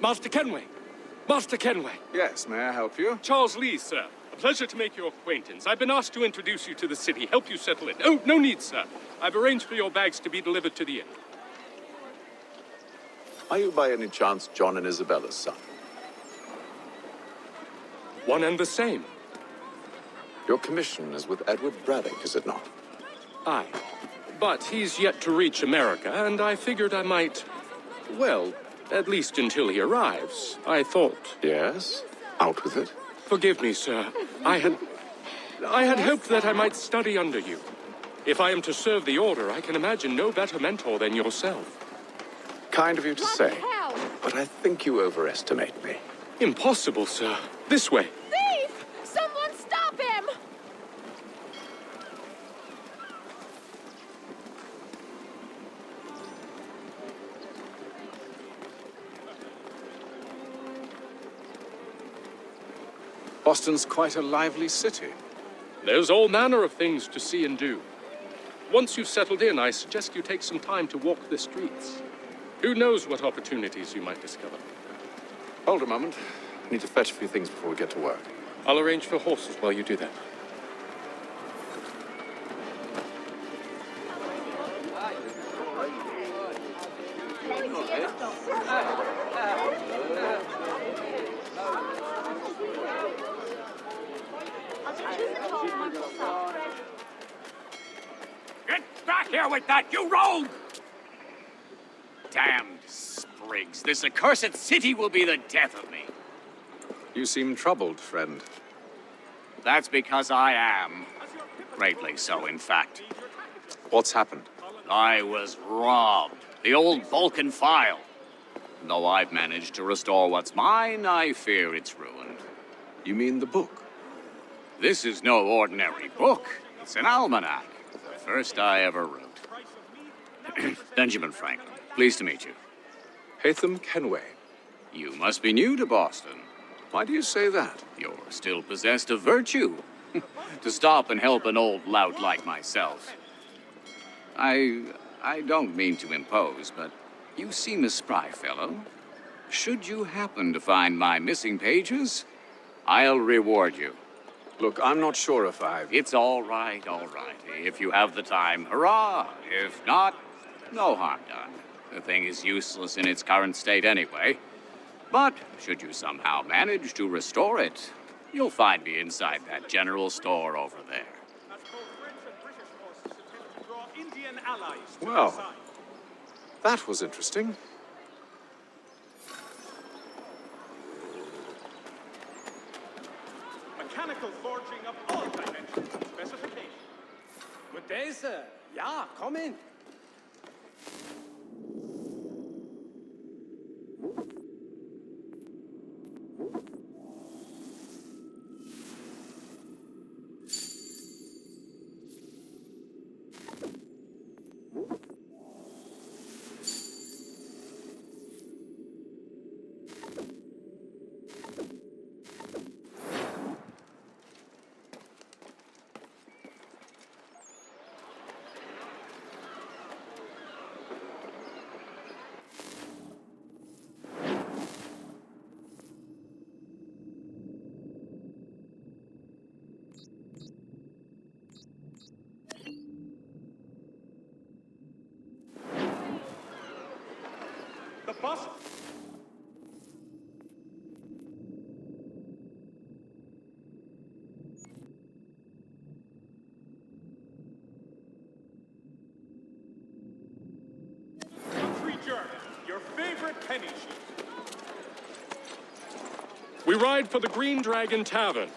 Master Kenway! Master Kenway! Yes, may I help you? Charles Lee, sir. A pleasure to make your acquaintance. I've been asked to introduce you to the city, help you settle in. Oh, no need, sir. I've arranged for your bags to be delivered to the inn. Are you by any chance John and Isabella's son? One and the same. Your commission is with Edward Braddock, is it not? Aye. But he's yet to reach America, and I figured I might... Well, at least until he arrives, I thought. Yes? Out with it. Forgive me, sir. I had hoped that I might study under you. If I am to serve the Order, I can imagine no better mentor than yourself. Kind of you to say, but I think you overestimate me. Impossible, sir. This way. Thief! Someone stop him! Boston's quite a lively city. There's all manner of things to see and do. Once you've settled in, I suggest you take some time to walk the streets. Who knows what opportunities you might discover. Hold a moment. I need to fetch a few things before we get to work. I'll arrange for horses while you do that. Get back here with that, you rogue! Damned sprigs, this accursed city will be the death of me. You seem troubled, friend. That's because I am. Greatly so, in fact. What's happened? I was robbed. The old Vulcan file. Though I've managed to restore what's mine, I fear it's ruined. You mean the book? This is no ordinary book. It's an almanac. The first I ever wrote. Benjamin Franklin, pleased to meet you. Hatham Kenway. You must be new to Boston. Why do you say that? You're still possessed of virtue. To stop and help an old lout like myself. I don't mean to impose, but you seem a spry fellow. Should you happen to find my missing pages, I'll reward you. Look, I'm not sure if It's all right, all right. If you have the time, hurrah! If not, no harm done. The thing is useless in its current state anyway. But should you somehow manage to restore it, you'll find me inside that general store over there. Well, that was interesting. Mechanical forging of all dimensions and specifications. Good day, sir. Yeah, come in. The bus. Country Journal, your favorite penny sheet. We ride for the Green Dragon Tavern.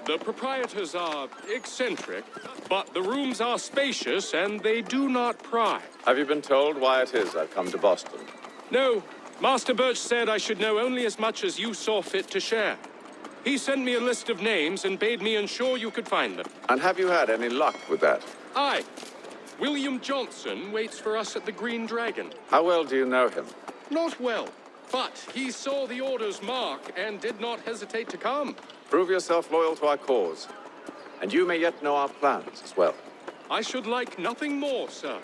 The proprietors are eccentric, but the rooms are spacious and they do not pry. Have you been told why it is I've come to Boston? No, Master Birch said I should know only as much as you saw fit to share. He sent me a list of names and bade me ensure you could find them. And have you had any luck with that? Aye. William Johnson waits for us at the Green Dragon. How well do you know him? Not well, but he saw the order's mark and did not hesitate to come. Prove yourself loyal to our cause. And you may yet know our plans as well. I should like nothing more, sir.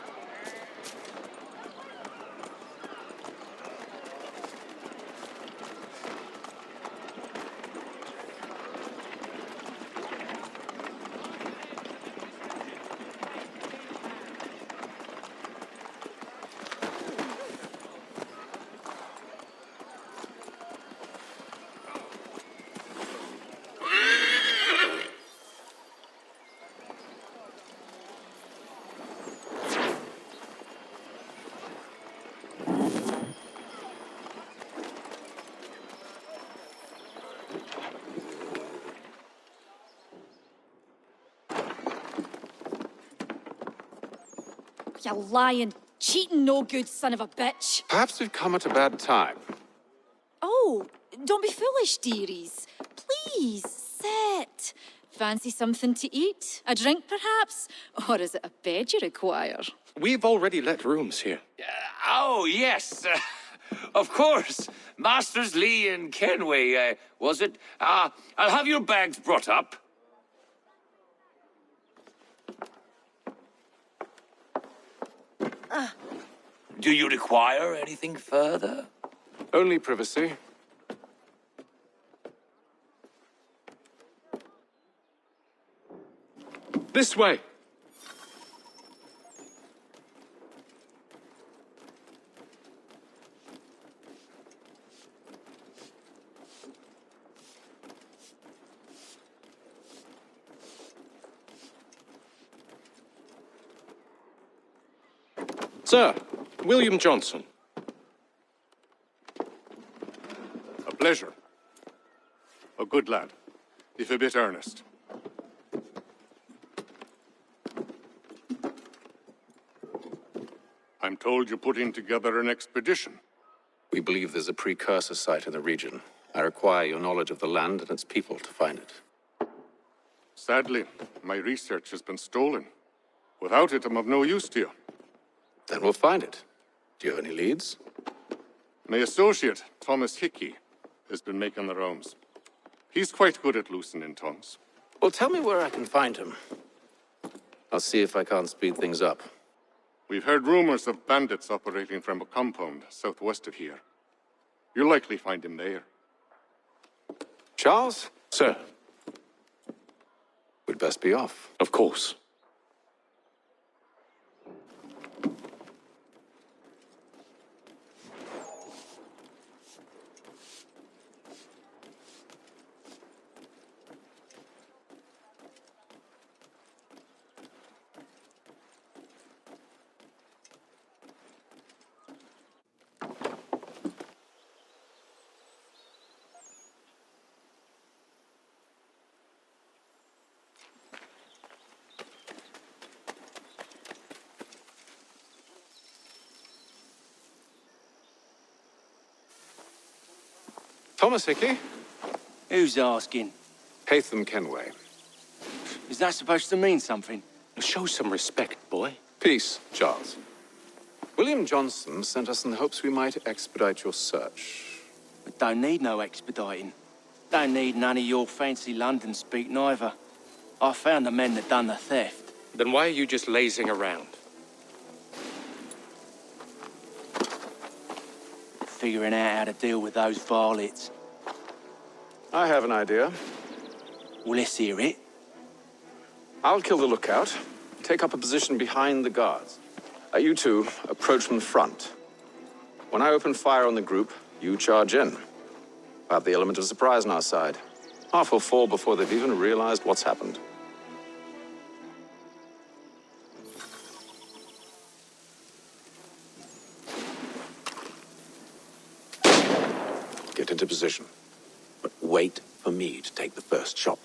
You lying, cheating, no good son of a bitch. Perhaps we've come at a bad time. Oh, don't be foolish, dearies. Please, sit. Fancy something to eat? A drink, perhaps? Or is it a bed you require? We've already let rooms here. Oh, yes. Of course. Masters Lee and Kenway, was it? I'll have your bags brought up. Do you require anything further? Only privacy. This way. Sir, William Johnson. A pleasure. A good lad, if a bit earnest. I'm told you're putting together an expedition. We believe there's a precursor site in the region. I require your knowledge of the land and its people to find it. Sadly, my research has been stolen. Without it, I'm of no use to you. Then we'll find it. Do you have any leads? My associate, Thomas Hickey, has been making the rounds. He's quite good at loosening tongues. Well, tell me where I can find him. I'll see if I can't speed things up. We've heard rumors of bandits operating from a compound southwest of here. You'll likely find him there. Charles? Sir, We'd best be off. of course. Thomas Hickey? Who's asking? Haytham Kenway. Is that supposed to mean something? Show some respect, boy. Peace, Charles. William Johnson sent us in the hopes we might expedite your search. We don't need no expediting. Don't need none of your fancy London speak neither. I found the men that done the theft. Then why are you just lazing around? Figuring out how to deal with those varlets. I have an idea. Well, let's hear it. I'll kill the lookout. Take up a position behind the guards. You two approach from the front. When I open fire on the group, you charge in. I have the element of surprise on our side. Half will fall before they've even realized what's happened. Get into position. But wait for me to take the first shot.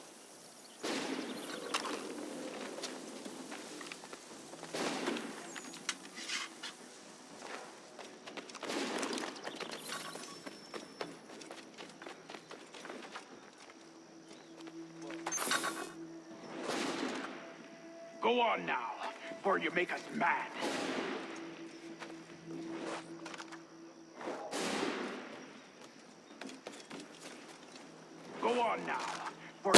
Go on now, before you make us mad. Go on now, for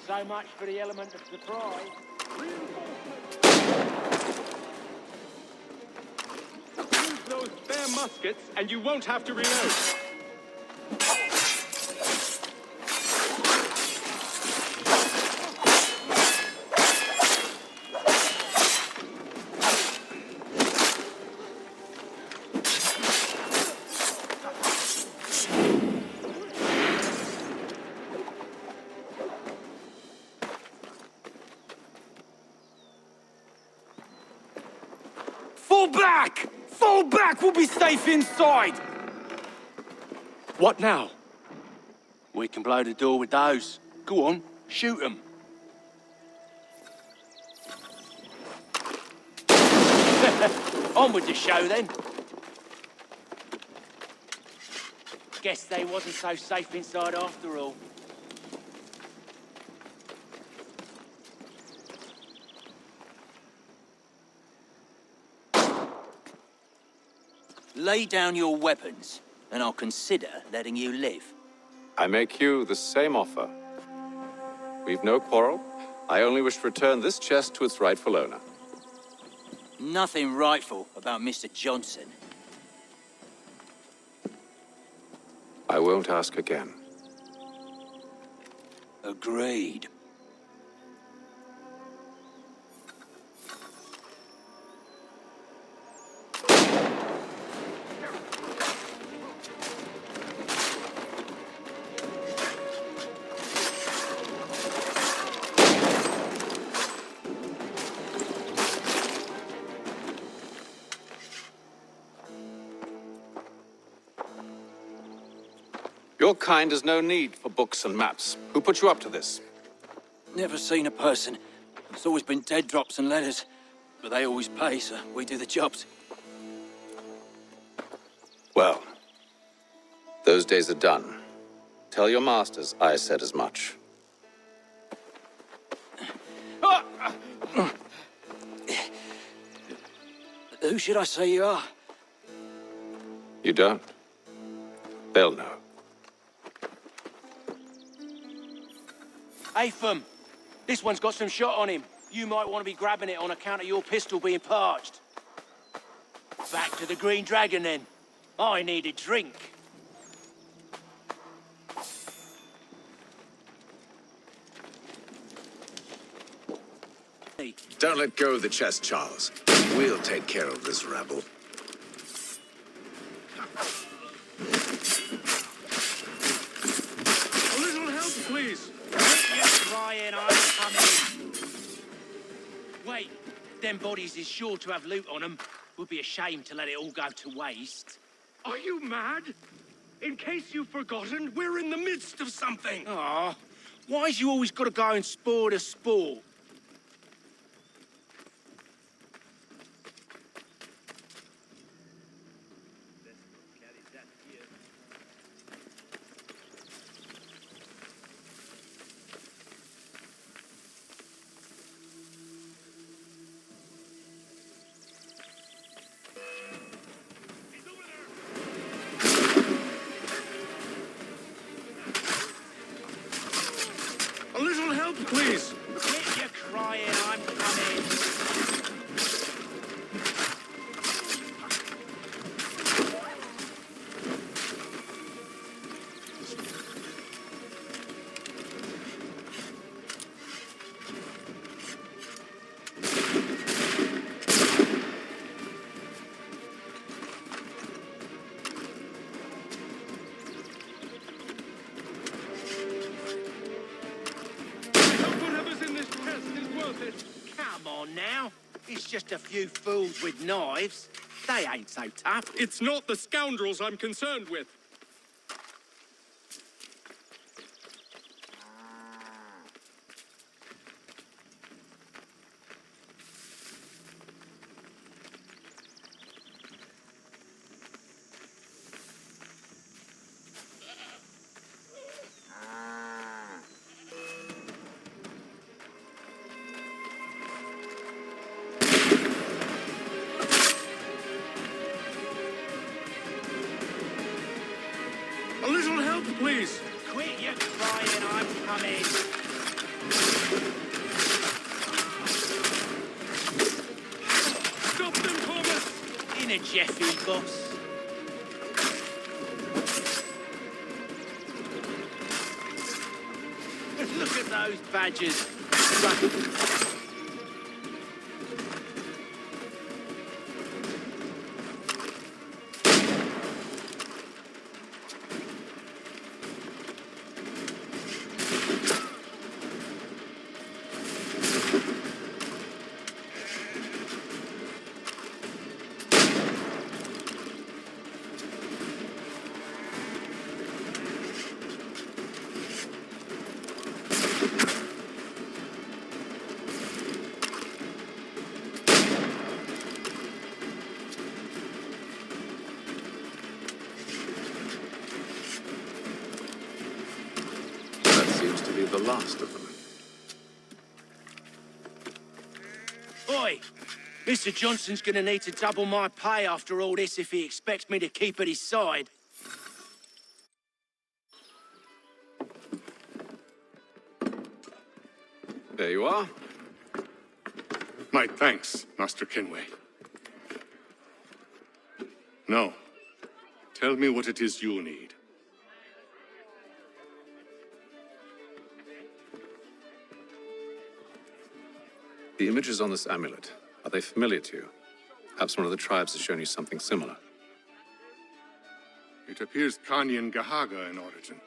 So much for the element of surprise. use those spare muskets, and you won't have to reload. Fall back! Fall Fall back! We'll be safe inside! What now? We can blow the door with those. Go on, shoot them. On with the show, then. Guess they wasn't so safe inside after all. Lay down your weapons, and I'll consider letting you live. I make you the same offer. We've no quarrel. I only wish to return this chest to its rightful owner. Nothing rightful about Mr. Johnson. I won't ask again. Agreed. Your kind has no need for books and maps. Who put you up to this? Never seen a person. It's always been dead drops and letters. But they always pay, so we do the jobs. Well, those days are done. Tell your masters I said as much. Who should I say you are? You don't? They'll know. Atham, this one's got some shot on him. You might want to be grabbing it on account of your pistol being parched. Back to the Green Dragon, then. I need a drink. Don't let go of the chest, Charles. We'll take care of this rabble. A little help, please. You're crying, I'm coming. Wait, them bodies is sure to have loot on them. Would be a shame to let it all go to waste. Are you mad? In case you've forgotten, we're in the midst of something. Aw, why's you always got to go and spoil the sport? A little help, please. Quit your crying, I'm coming. Whatever's in this chest is worth it. Come on now. It's just a few fools with knives. They ain't so tough. It's not the scoundrels I'm concerned with. A little help, please. Quit your crying, I'm coming. Stop them, Thomas. In a Jeffy, boss. Look at those badgers. you the last of them. Oi! Mr. Johnson's gonna need to double my pay after all this if he expects me to keep at his side. There you are. My thanks, Master Kenway. Now, tell me what it is you need. The images on this amulet, are they familiar to you? Perhaps one of the tribes has shown you something similar. It appears Kanyan Gahaga in origin.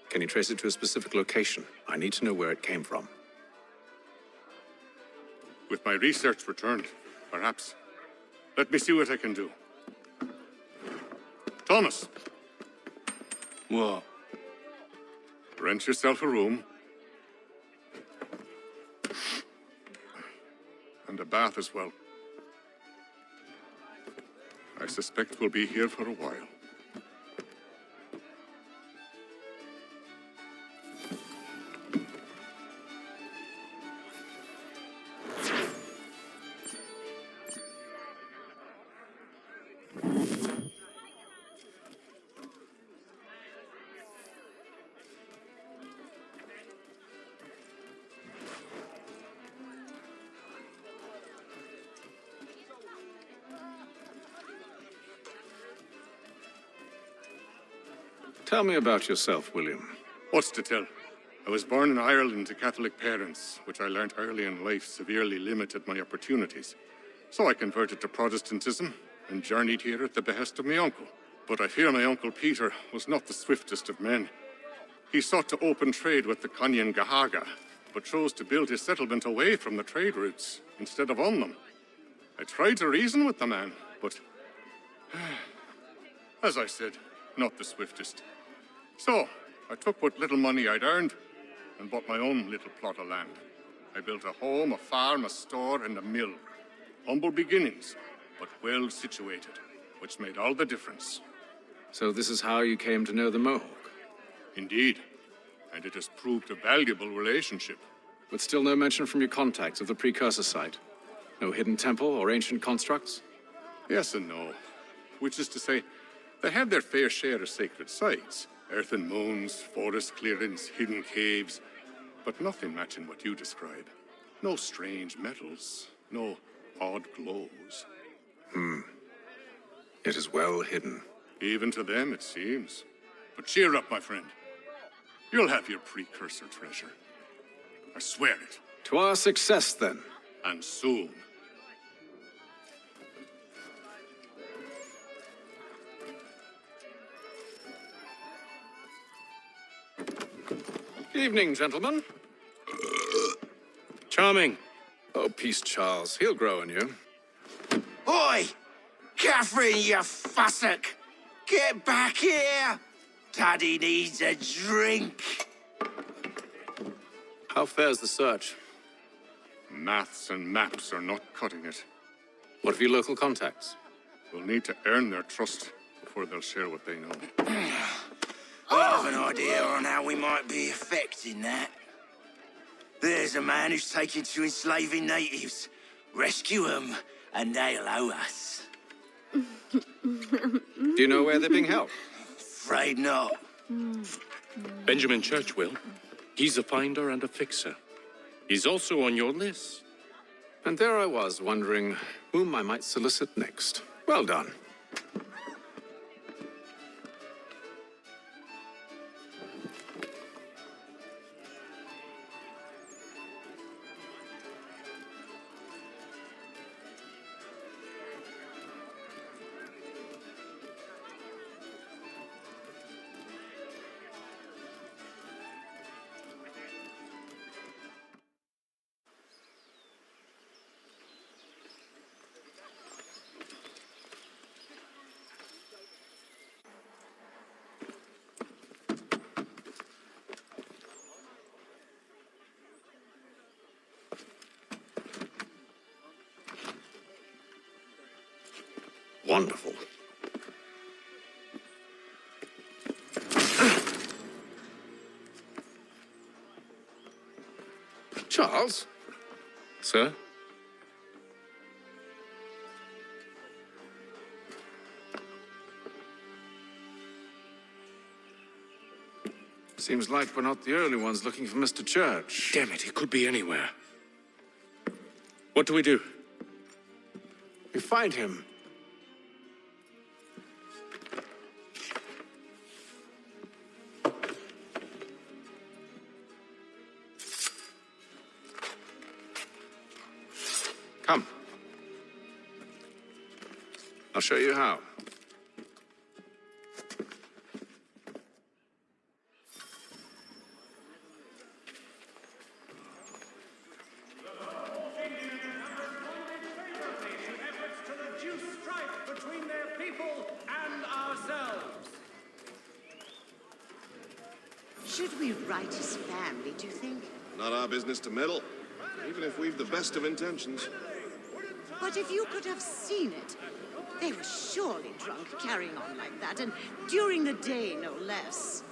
Can you trace it to a specific location? I need to know where it came from. With my research returned, perhaps. Let me see what I can do. Thomas! What? Rent yourself a room. And a bath as well. I suspect we'll be here for a while. Tell me about yourself, William. What's to tell? I was born in Ireland to Catholic parents, which I learnt early in life severely limited my opportunities. So I converted to Protestantism and journeyed here at the behest of my uncle. But I fear my uncle Peter was not the swiftest of men. He sought to open trade with the Kanyan Gahaga, but chose to build his settlement away from the trade routes instead of on them. I tried to reason with the man, but as I said, not the swiftest. So, I took what little money I'd earned and bought my own little plot of land. I built a home, a farm, a store, and a mill. Humble beginnings, but well situated, which made all the difference. So this is how you came to know the Mohawk? Indeed, and it has proved a valuable relationship. But still no mention from your contacts of the precursor site? No hidden temple or ancient constructs? Yes and no. Which is to say, they have their fair share of sacred sites. Earthen moons, forest clearings, hidden caves, but nothing matching what you describe. No strange metals, no odd glows. It is well hidden. Even to them, it seems. But cheer up, my friend. You'll have your precursor treasure. I swear it. To our success, then. And soon. Evening, gentlemen. Charming. Oh, peace, Charles. He'll grow on you. Oi! Catherine, you fussock! Get back here! Daddy needs a drink. How fares the search? Maths and maps are not cutting it. What of your local contacts? We'll need to earn their trust before they'll share what they know. I have an idea on how we might be affecting that. There's a man who's taken to enslaving natives. Rescue them, and they'll owe us. Do you know where they're being held? Afraid not. Benjamin Church will. He's a finder and a fixer. He's also on your list. And there I was, wondering whom I might solicit next. Well done. Wonderful. Charles? Sir? Seems like we're not the only ones looking for Mr. Church. Damn it, he could be anywhere. What do we do? We find him. Come. I'll show you how. Should we write his family, do you think? Not our business to meddle, even if we've the best of intentions. But if you could have seen it, they were surely drunk carrying on like that, and during the day, no less.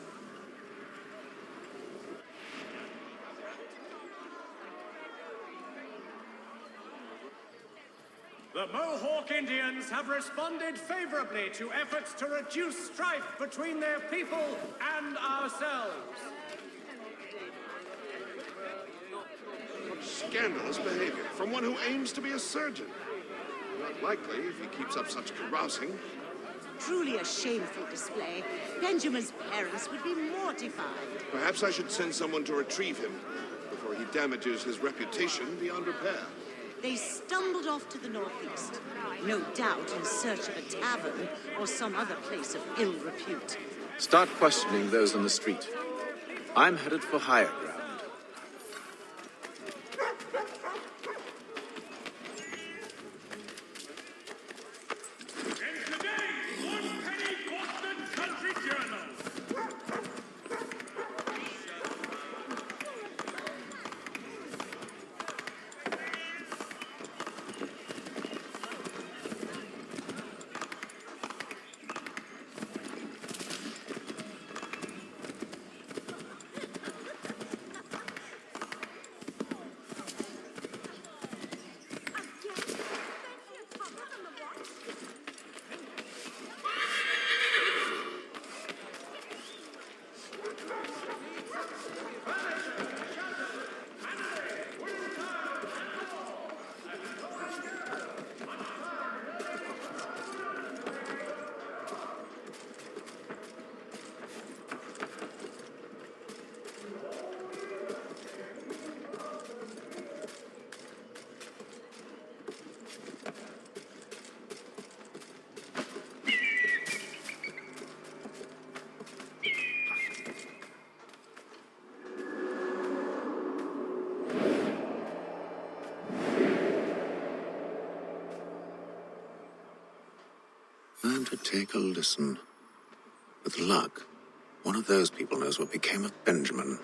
The Mohawk Indians have responded favorably to efforts to reduce strife between their people and ourselves. Scandalous behavior from one who aims to be a surgeon. Not likely if he keeps up such carousing. Truly a shameful display. Benjamin's parents would be mortified. Perhaps I should send someone to retrieve him before he damages his reputation beyond repair. They stumbled off to the northeast, no doubt in search of a tavern or some other place of ill repute. Start questioning those on the street. I'm headed for higher ground. In today's one-penny Boston Country Journal. Time to take a listen. With luck, one of those people knows what became of Benjamin.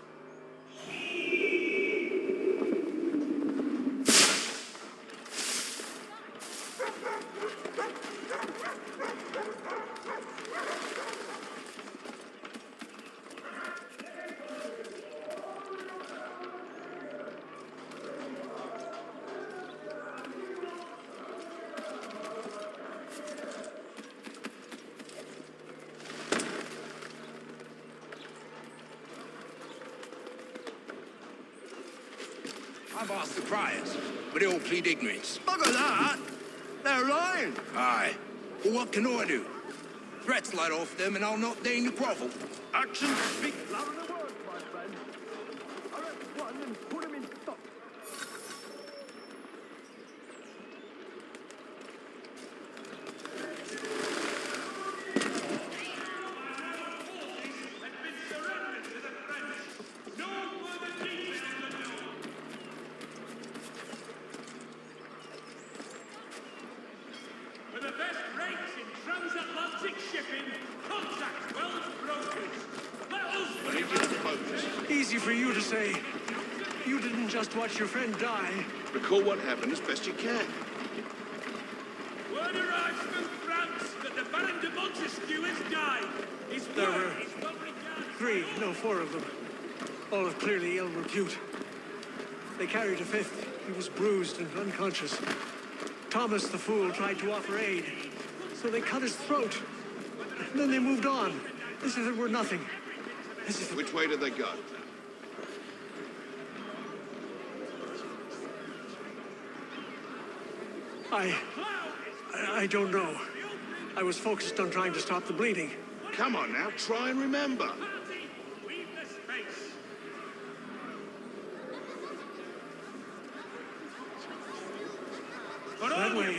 I've asked the criers, but they all plead ignorance. Bugger that! They're lying! Aye. Well, what can I do? Threats light off them and I'll not deign to grovel. Actions speak louder than words, my friend. Arrest one and put him in stock. For the best rates in transatlantic shipping, contact Wells Brokers. Let us Easy for you to say. You didn't just watch your friend die. Recall what happened as best you can. Word arrives from France that the Baron de Montesquieu has died. His There word were is well regarded. 3, no 4 of them. All of clearly ill repute. They carried a fifth. He was bruised and unconscious. Thomas, the fool, tried to offer aid. So they cut his throat. And then they moved on, as if it were nothing. As if... Which way did they go? I don't know. I was focused on trying to stop the bleeding. Come on now, try and remember. That way,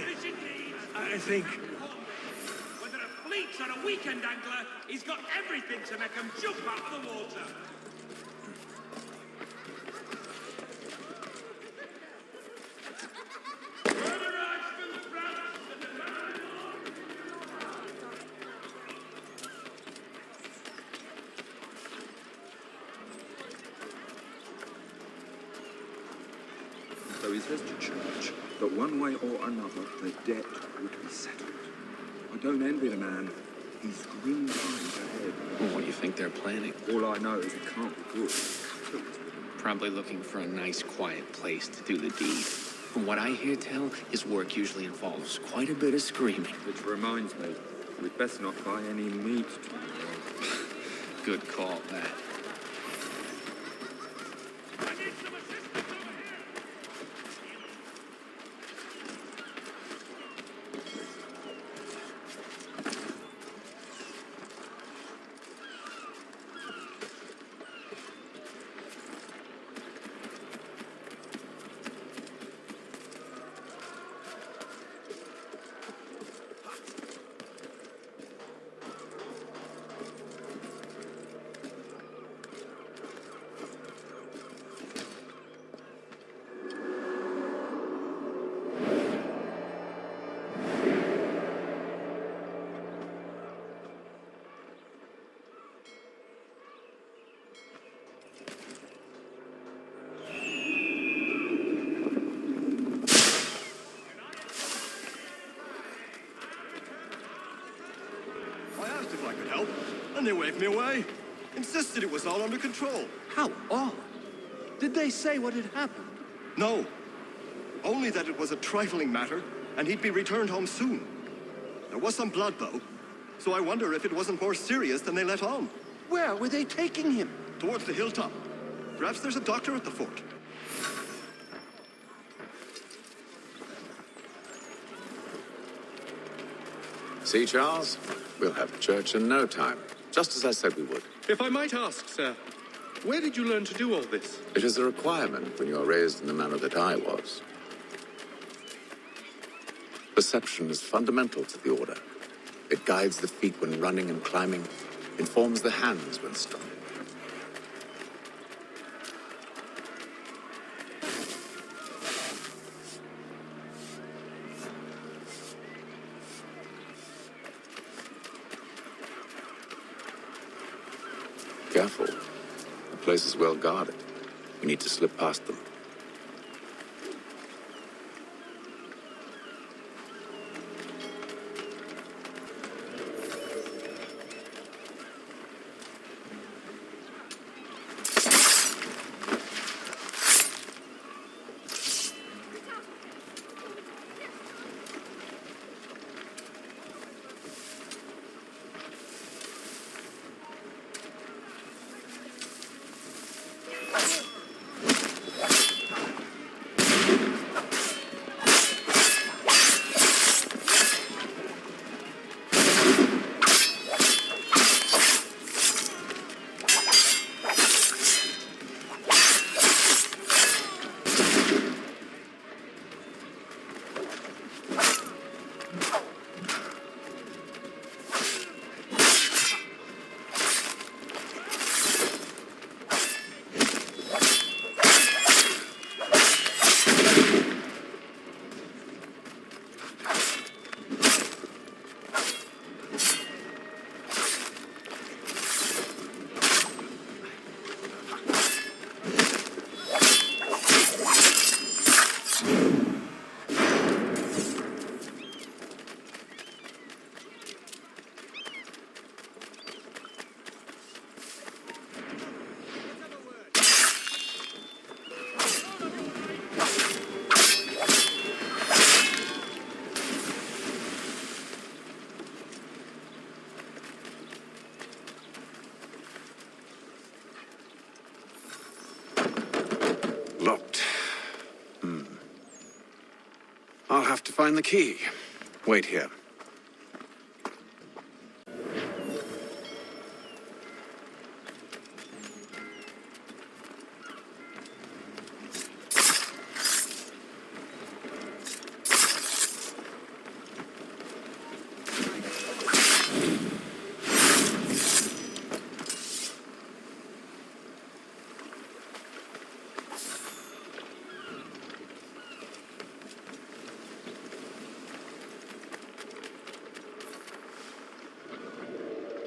I think. Whether a fleet's or a weekend angler, he's got everything to make him jump out of the water. So he says to church that one way or another the debt would be settled. I don't envy the man. He's grim times ahead. Well, what do you think they're planning? All I know is it can't be good. Probably looking for a nice, quiet place to do the deed. From what I hear tell, his work usually involves quite a bit of screaming. Which reminds me, we'd best not buy any meat tomorrow. Good call, that. And they waved me away. Insisted it was all under control. How odd. Did they say what had happened? No. Only that it was a trifling matter, and he'd be returned home soon. There was some blood, though, so I wonder if it wasn't more serious than they let on. Where were they taking him? Towards the hilltop. Perhaps there's a doctor at the fort. See, Charles? We'll have church in no time. Just as I said we would. If I might ask, sir, where did you learn to do all this? It is a requirement when you are raised in the manner that I was. Perception is fundamental to the order. It guides the feet when running and climbing, informs the hands when strong. Careful. The place is well guarded. We need to slip past them. have to find the key. Wait here.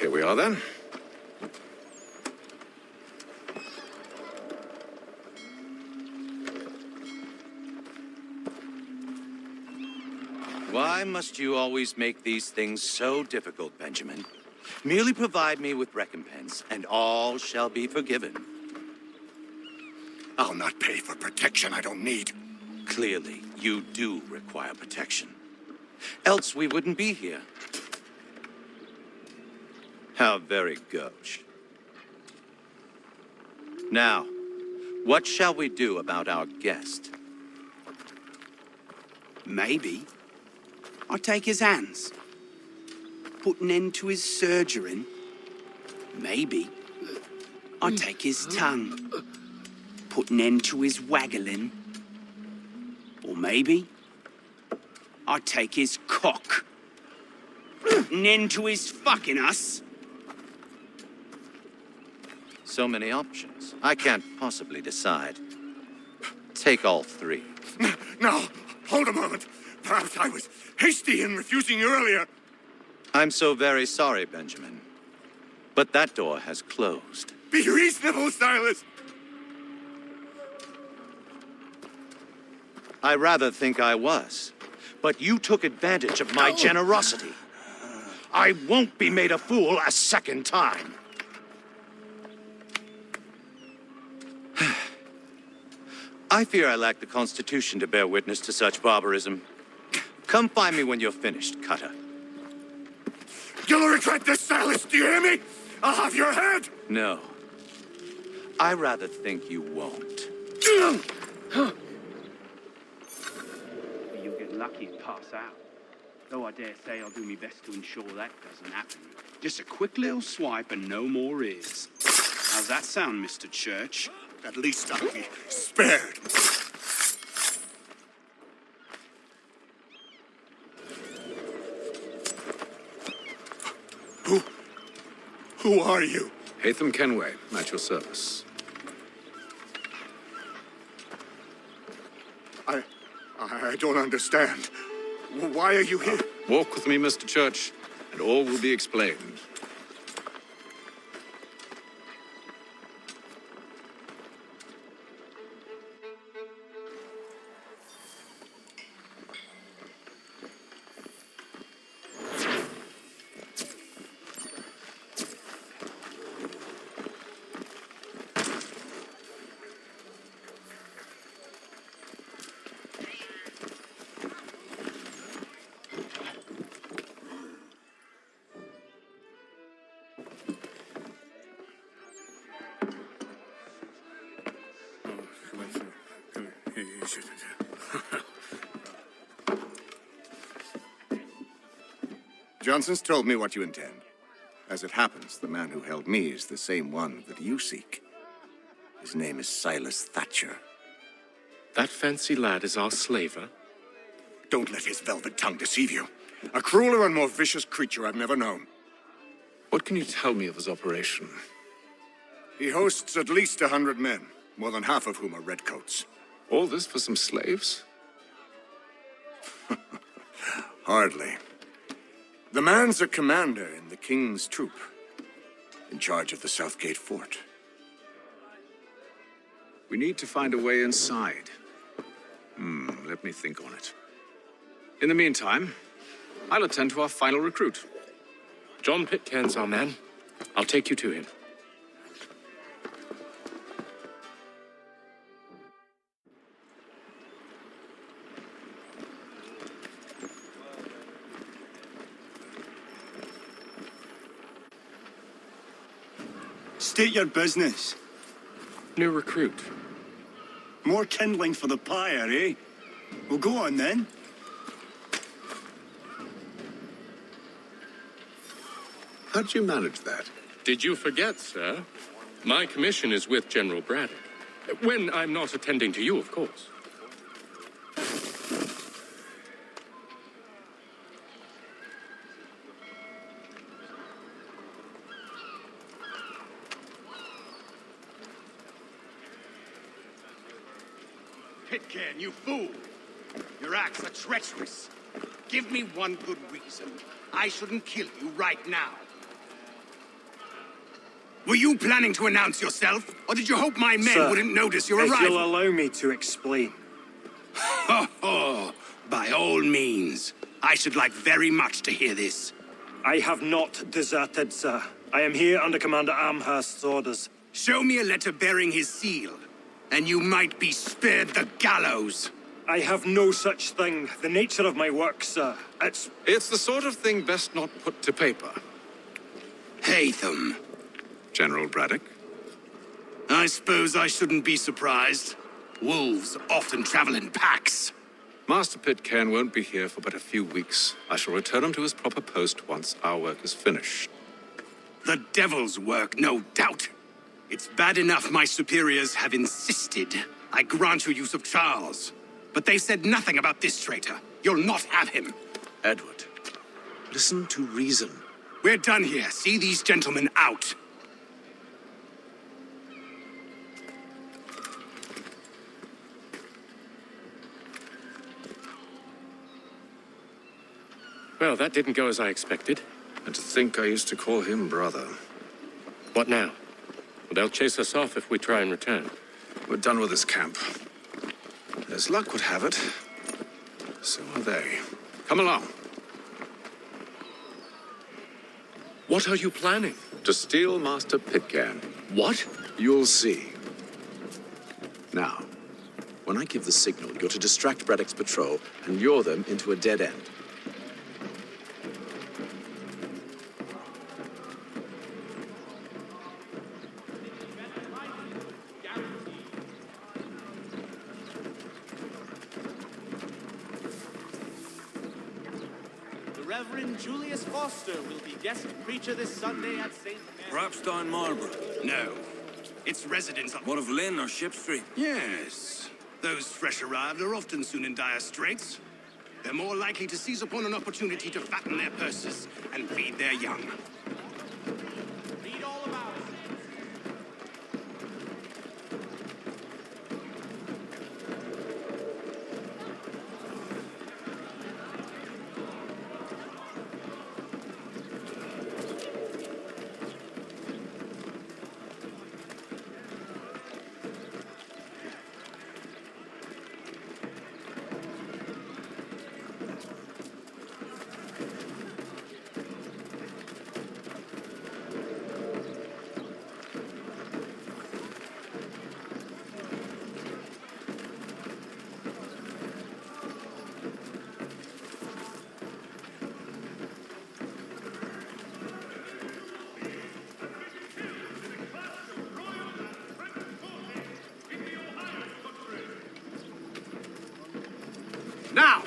Here we are, then. Why must you always make these things so difficult, Benjamin? Merely provide me with recompense, and all shall be forgiven. I'll not pay for protection I don't need. Clearly, you do require protection. Else we wouldn't be here. How very gauche. Now, what shall we do about our guest? Maybe I take his hands, put an end to his surgering. Maybe I take his tongue, put an end to his waggling. Or maybe I take his cock, put an end to his fucking us. So many options. I can't possibly decide. Take all three. No, hold a moment. Perhaps I was hasty in refusing you earlier. I'm so very sorry, Benjamin. But that door has closed. Be reasonable, Silas. I rather think I was. But you took advantage of my generosity. I won't be made a fool a second time. I fear I lack the constitution to bear witness to such barbarism. Come find me when you're finished, Cutter. You'll regret this, Silas, do you hear me? I'll have your head! No. I rather think you won't. You'll get lucky and pass out. Though I dare say I'll do my best to ensure that doesn't happen. Just a quick little swipe and no more is. How's that sound, Mr. Church? At least I'll be spared. Who are you? Hatham Kenway, at your service. I don't understand. Why are you here? Walk with me, Mr. Church, and all will be explained. Johnson's told me what you intend. As it happens, the man who held me is the same one that you seek. His name is Silas Thatcher. That fancy lad is our slaver? Don't let his velvet tongue deceive you. A crueler and more vicious creature I've never known. What can you tell me of his operation? He hosts at least 100 men, more than half of whom are redcoats. All this for some slaves? Hardly. The man's a commander in the King's troop, in charge of the Southgate Fort. We need to find a way inside. Let me think on it. In the meantime, I'll attend to our final recruit. John Pitcairn's our man. I'll take you to him. State your business. New recruit. More kindling for the pyre, eh? Well, go on then. How'd you manage that? Did you forget, sir? My commission is with General Braddock. When I'm not attending to you, of course. Pitcairn, you fool! Your acts are treacherous. Give me one good reason I shouldn't kill you right now. Were you planning to announce yourself, or did you hope my men Sir, wouldn't notice your if arrival? you'll allow me to explain. By all means. I should like very much to hear this. I have not deserted, sir. I am here under Commander Amherst's orders. Show me a letter bearing his seal, and you might be spared the gallows. I have no such thing. The nature of my work, sir. It's the sort of thing best not put to paper. Hatham. General Braddock? I suppose I shouldn't be surprised. Wolves often travel in packs. Master Pitcairn won't be here for but a few weeks. I shall return him to his proper post once our work is finished. The devil's work, no doubt. It's bad enough my superiors have insisted I grant you use of Charles. But they said nothing about this traitor. You'll not have him. Edward, listen to reason. We're done here. See these gentlemen out. Well, that didn't go as I expected. And to think I used to call him brother. What now? Well, they'll chase us off if we try and return. We're done with this camp. As luck would have it, so are they. Come along. What are you planning? To steal Master Pitcairn. What? You'll see. Now, when I give the signal, you're to distract Braddock's patrol and lure them into a dead end. Reverend Julius Foster will be guest preacher this Sunday at St. Mary's. Perhaps down Marlborough. No. It's residents What of Lynn or Ship Street? Yes. Those fresh arrived are often soon in dire straits. They're more likely to seize upon an opportunity to fatten their purses and feed their young. Read all about it. Now!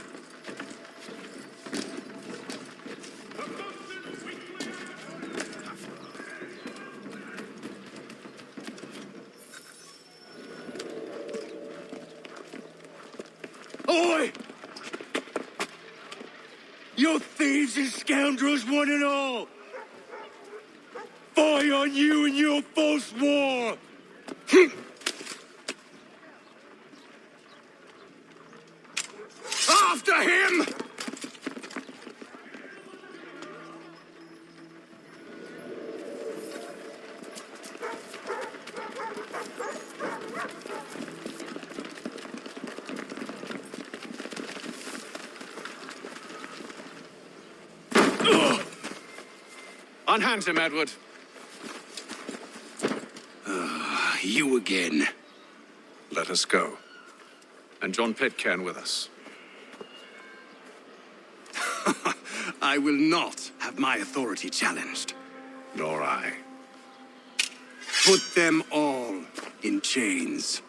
Oi! You thieves and scoundrels, one and all! Fire on you and your false war! After him! Unhand him, Edward. You again. Let us go. And John Pitcairn with us. I will not have my authority challenged. Nor I. Put them all in chains.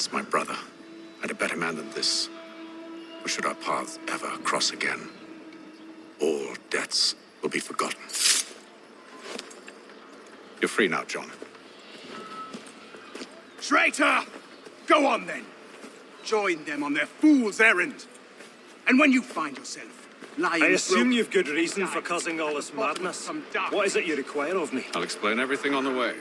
once my brother, and a better man than this. Or should our paths ever cross again, all debts will be forgotten. You're free now, John. Traitor! Go on then. Join them on their fool's errand. And when you find yourself lying... I assume you've good reason for causing all this madness. What is it you require of me? I'll explain everything on the way.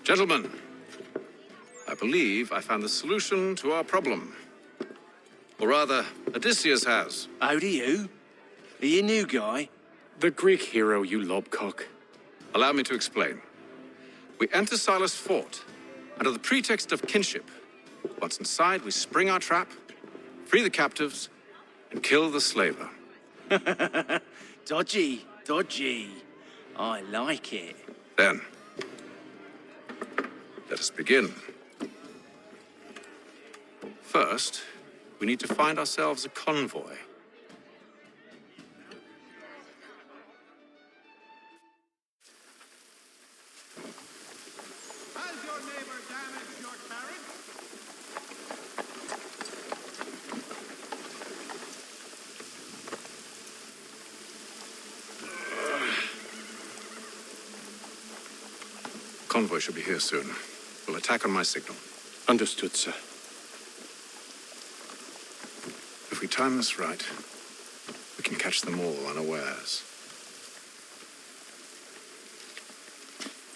Gentlemen, I believe I found the solution to our problem. Or rather, Odysseus has. How do you? Are you a new guy? The Greek hero, you lobcock. Allow me to explain. We enter Silas' fort, under the pretext of kinship. Once inside, we spring our trap, free the captives, and kill the slaver. Dodgy, dodgy. I like it. Then, let us begin. First, we need to find ourselves a convoy. Has your neighbor damaged your carriage? Convoy should be here soon. We'll attack on my signal. Understood, sir. If we time this right, we can catch them all unawares.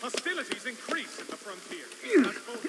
Hostilities increase at the frontier. That's both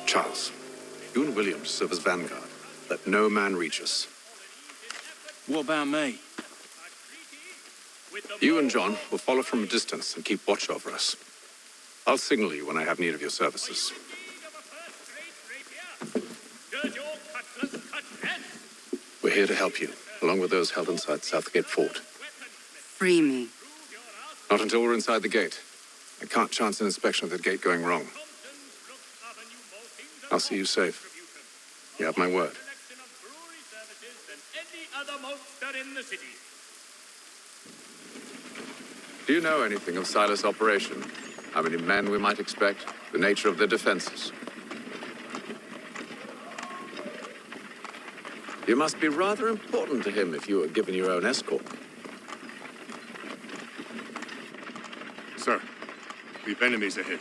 Charles, you and William serve as vanguard. Let no man reach us. What about me? You and John will follow from a distance and keep watch over us. I'll signal you when I have need of your services. We're here to help you, along with those held inside Southgate Fort. Free me. Not until we're inside the gate. I can't chance an inspection of the gate going wrong. I'll see you safe. You have my word. Do you know anything of Silas' operation? How many men we might expect? The nature of their defenses? You must be rather important to him if you were given your own escort. Sir, we've enemies ahead.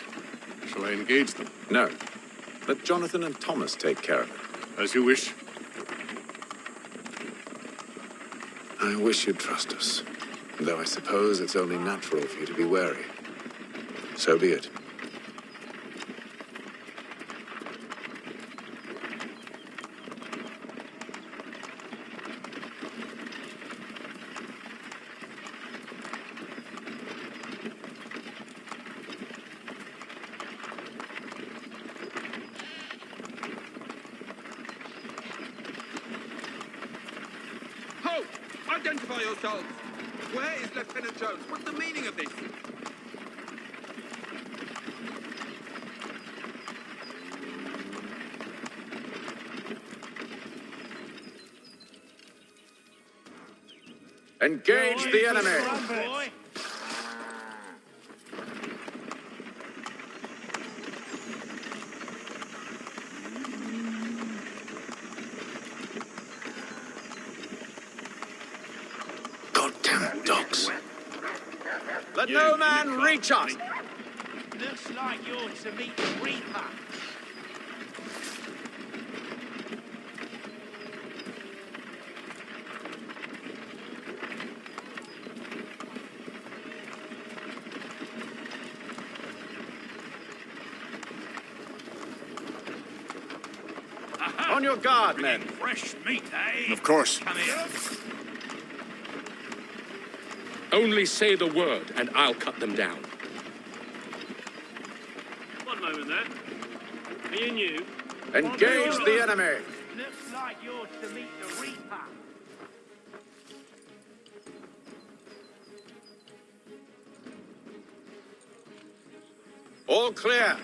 Shall I engage them? No. Let Jonathan and Thomas take care of it. As you wish. I wish you'd trust us. Though I suppose it's only natural for you to be wary. So be it. Identify yourselves! Where is Lieutenant Jones? What's the meaning of this? Engage the enemy! Boy. Goddamn dogs. Let no man reach us! Looks like you're to meet the Reaper. On your guard, men. Fresh meat, eh? Of course. Come here. Only say the word, and I'll cut them down. One moment there. Are you new? Engage the enemy! Looks like you're to meet the Reaper. All clear.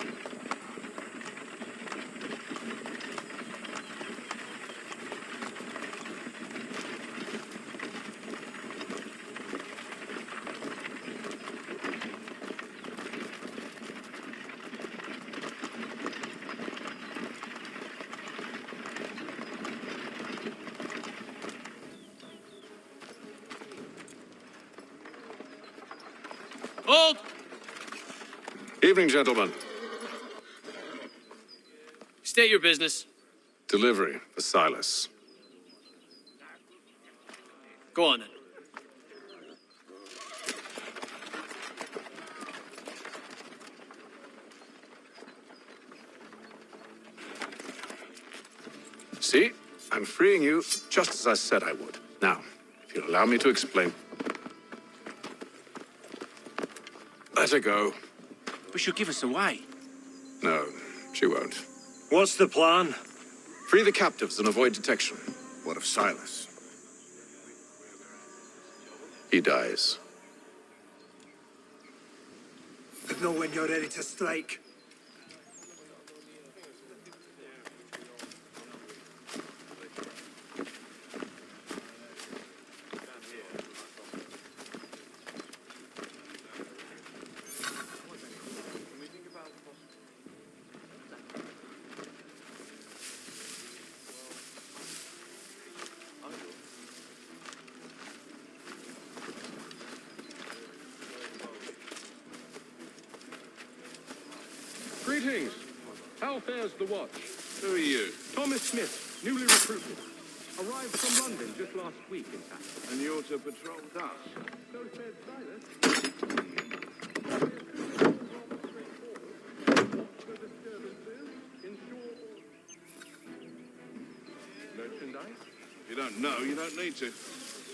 Hold! Evening, gentlemen. State your business. Delivery for Silas. Go on then. See? I'm freeing you just as I said I would. Now, if you'll allow me to explain. Let her go. But she'll give us away. No, she won't. What's the plan? Free the captives and avoid detection. What of Silas? He dies. Know when you're ready to strike. Greetings. How fares the watch? Who are you? Thomas Smith, newly recruited. Arrived from London just last week, in fact. And you're to patrol us? So said Silas. Merchandise? If you don't know, you don't need to.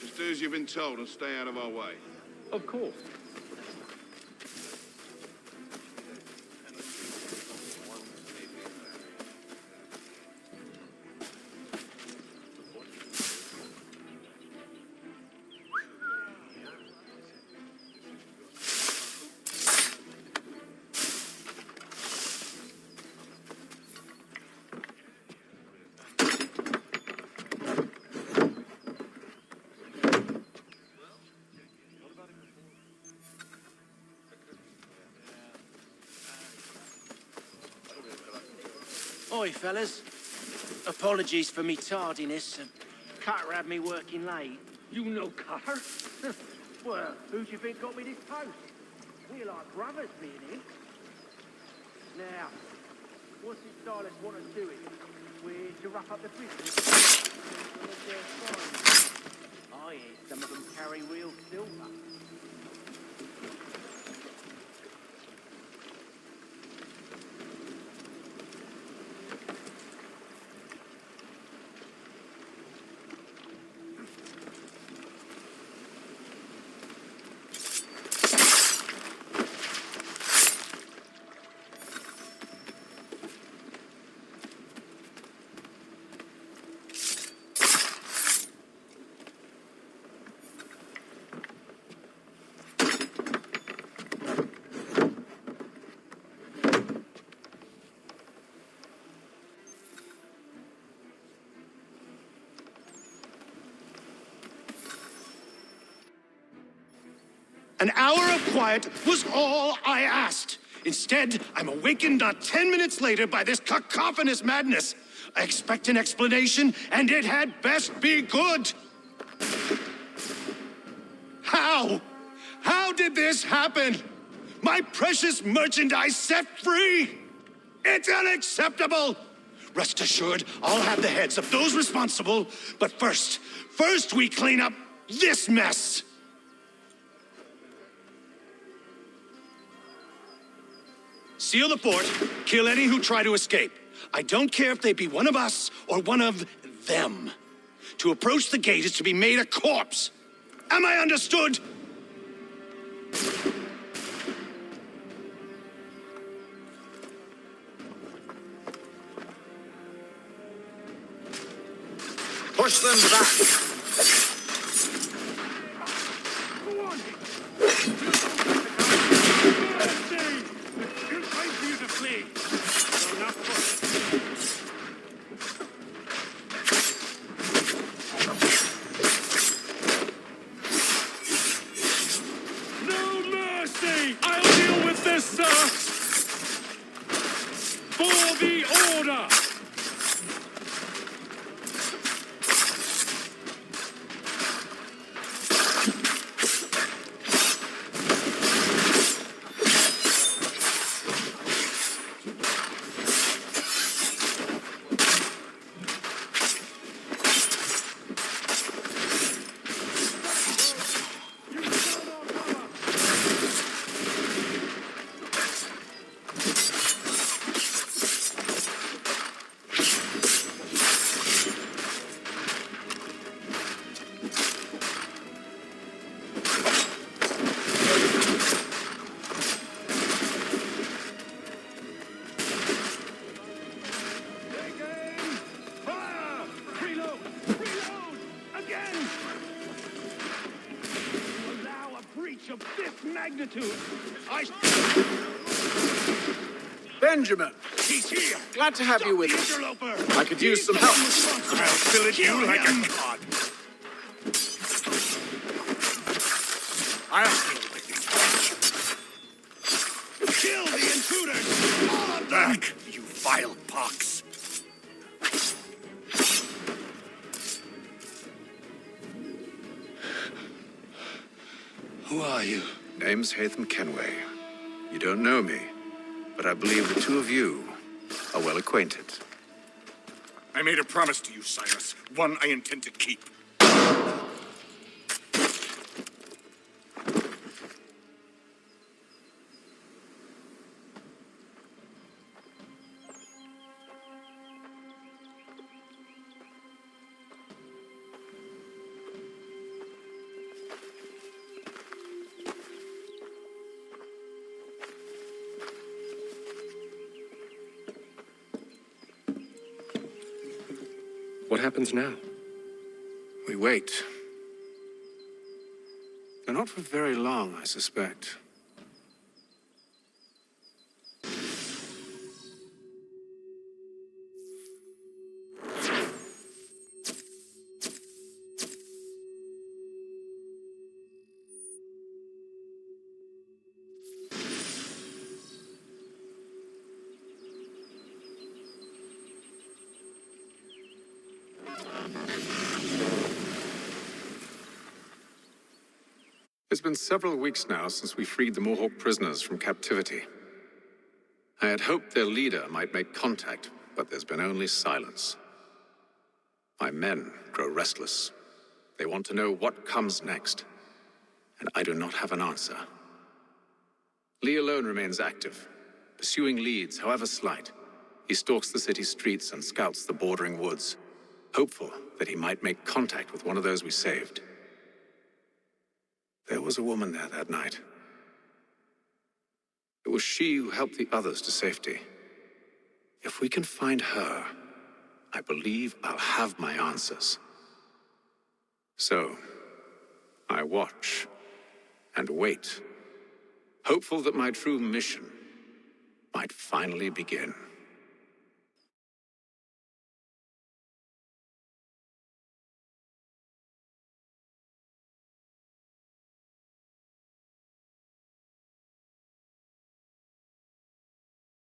Just do as you've been told and stay out of our way. Of course. Oi, fellas. Apologies for me tardiness. Cutter had me working late. You know Cutter? Well, who do you think got me this post? We're like brothers, me and him. Now, what's this Silas want us doing? We're to wrap up the business. I hear some of them carry real silver. An hour of quiet was all I asked. Instead, I'm awakened not 10 minutes later by this cacophonous madness. I expect an explanation, and it had best be good. How? How did this happen? My precious merchandise set free? It's unacceptable! Rest assured, I'll have the heads of those responsible, but first we clean up this mess! Seal the fort, kill any who try to escape. I don't care if they be one of us or one of them. To approach the gate is to be made a corpse. Am I understood? Push them back. No mercy! I'll deal with this, sir! For the order! Of this magnitude, Benjamin! He's here! Glad to have you with us. I could use some help. I'll fill it you like a god. I'll deal with this. Kill the intruders! All of them! Back, you vile pox! Who are you? Name's Hatham Kenway. You don't know me, but I believe the two of you are well acquainted. I made a promise to you, Silas. One I intend to keep. What happens now? We wait. But not for very long, I suspect. It's been several weeks now since we freed the Mohawk prisoners from captivity. I had hoped their leader might make contact, but there's been only silence. My men grow restless. They want to know what comes next, and I do not have an answer. Lee alone remains active, pursuing leads, however slight. He stalks the city streets and scouts the bordering woods, hopeful that he might make contact with one of those we saved. There was a woman there that night. It was she who helped the others to safety. If we can find her, I believe I'll have my answers. So, I watch and wait, hopeful that my true mission might finally begin.